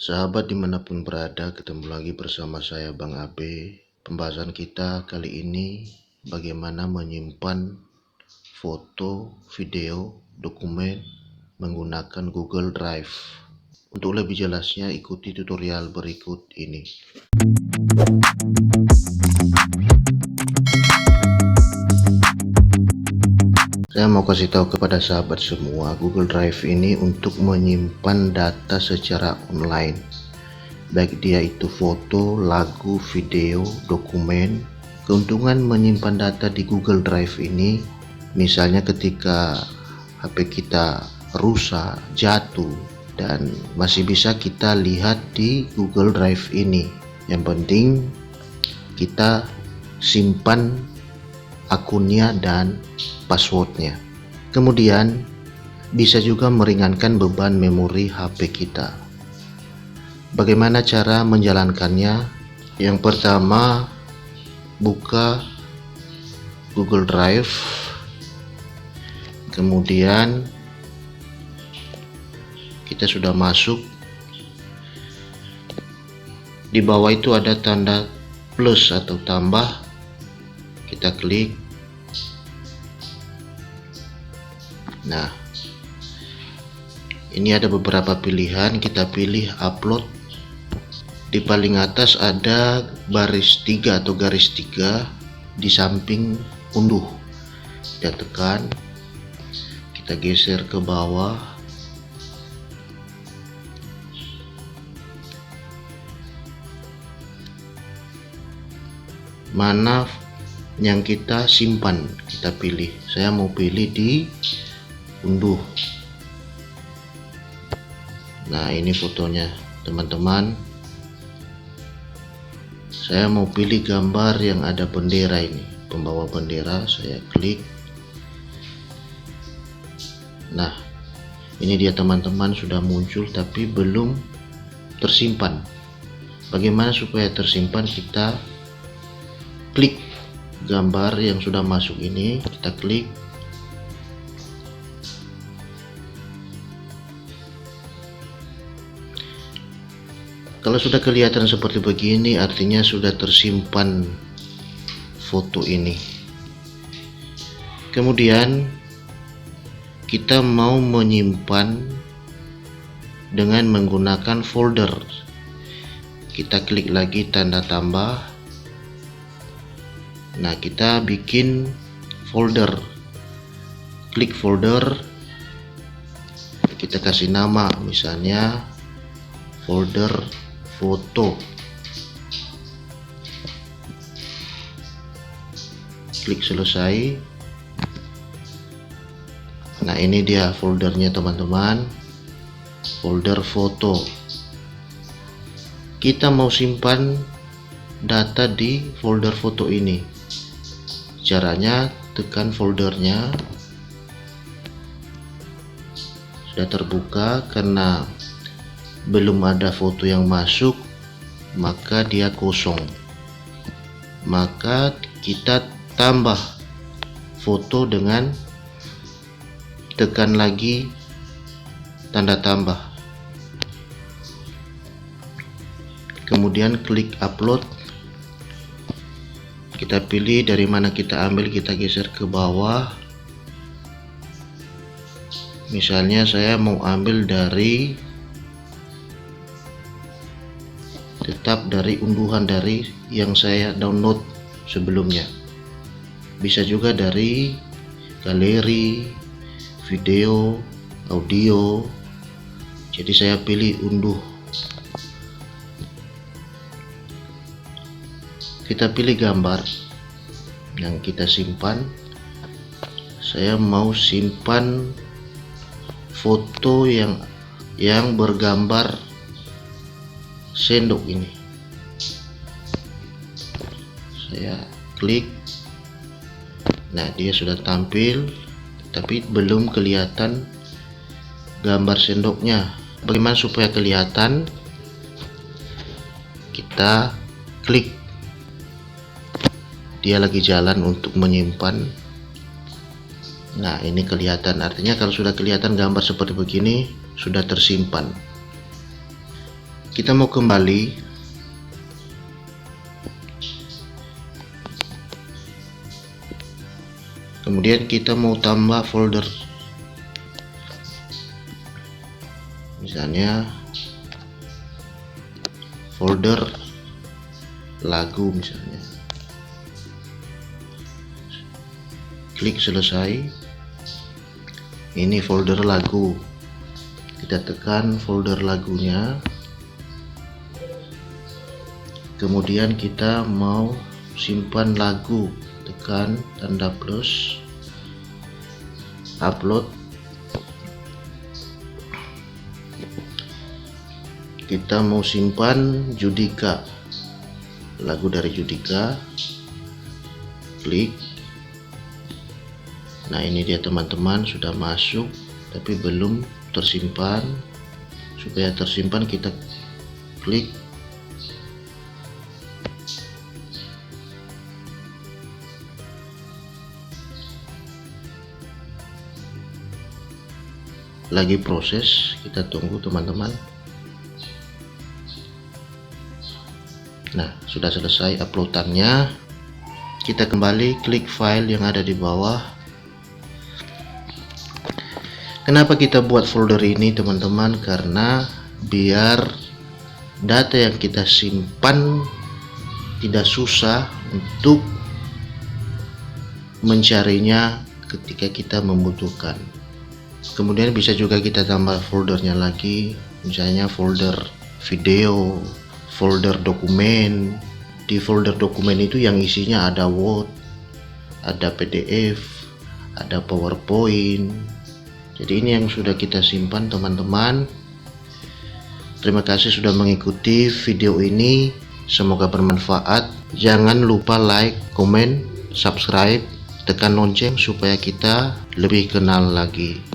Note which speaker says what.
Speaker 1: Sahabat dimanapun berada, ketemu lagi bersama saya Bang Abe. Pembahasan kita kali ini bagaimana menyimpan foto, video, dokumen menggunakan Google Drive. Untuk lebih jelasnya ikuti tutorial berikut ini. Saya mau kasih tahu kepada sahabat semua, Google Drive ini untuk menyimpan data secara online. Baik dia itu foto, lagu, video, dokumen. Keuntungan menyimpan data di Google Drive ini, misalnya ketika HP kita rusak, jatuh, dan masih bisa kita lihat di Google Drive ini. Yang penting kita simpan akunnya dan passwordnya. Kemudian bisa juga meringankan beban memori HP kita. Bagaimana cara menjalankannya? Yang pertama, buka Google Drive, kemudian kita sudah masuk. Di bawah itu ada tanda plus atau tambah, kita klik. Nah, ini ada beberapa pilihan, kita pilih upload. Di paling atas ada baris 3 atau garis 3 di samping unduh. Kita tekan, kita geser ke bawah. Mana yang kita simpan, kita pilih. Saya mau pilih di unduh. Nah, ini fotonya teman-teman. Saya mau pilih gambar yang ada bendera ini, pembawa bendera. Saya klik. Nah, ini dia teman-teman, sudah muncul tapi belum tersimpan. Bagaimana supaya tersimpan? Kita klik gambar yang sudah masuk ini, kita klik. Kalau sudah kelihatan seperti begini, artinya sudah tersimpan foto ini. Kemudian kita mau menyimpan dengan menggunakan folder. Kita klik lagi tanda tambah. Nah, kita bikin folder. Klik folder. Kita kasih nama, misalnya folder foto. Klik selesai. Nah, ini dia foldernya teman-teman, folder foto. Kita mau simpan data di folder foto ini. Caranya tekan foldernya, sudah terbuka. Karena belum ada foto yang masuk, maka dia kosong. Maka kita tambah foto dengan tekan lagi tanda tambah, kemudian klik upload. Kita pilih dari mana kita ambil, kita geser ke bawah. Misalnya saya mau ambil dari unduhan dari yang saya download sebelumnya. Bisa juga dari galeri, video, audio. Jadi saya pilih unduh. Kita pilih gambar yang kita simpan. Saya mau simpan foto yang bergambar sendok ini. Saya klik. Nah, dia sudah tampil, tapi belum kelihatan gambar sendoknya. Bagaimana supaya kelihatan? Kita klik. Dia lagi jalan untuk menyimpan. Nah, ini kelihatan. Artinya kalau sudah kelihatan gambar seperti begini, sudah tersimpan. Kita mau kembali, kemudian kita mau tambah folder, misalnya folder lagu misalnya. Klik selesai. Ini folder lagu, kita tekan folder lagunya, kemudian kita mau simpan lagu, tekan tanda plus, upload. Kita mau simpan Judika, lagu dari Judika, klik. Nah, ini dia teman-teman, sudah masuk tapi belum tersimpan. Supaya tersimpan kita klik lagi proses, kita tunggu teman-teman. Nah, sudah selesai uploadannya. Kita kembali klik file yang ada di bawah. Kenapa kita buat folder ini teman-teman? Karena biar data yang kita simpan tidak susah untuk mencarinya ketika kita membutuhkan. Kemudian bisa juga kita tambah foldernya lagi, misalnya folder video, folder dokumen. Di folder dokumen itu yang isinya ada Word, ada PDF, ada PowerPoint. Jadi ini yang sudah kita simpan teman-teman. Terima kasih sudah mengikuti video ini, semoga bermanfaat. Jangan lupa like, komen, subscribe, tekan lonceng supaya kita lebih kenal lagi.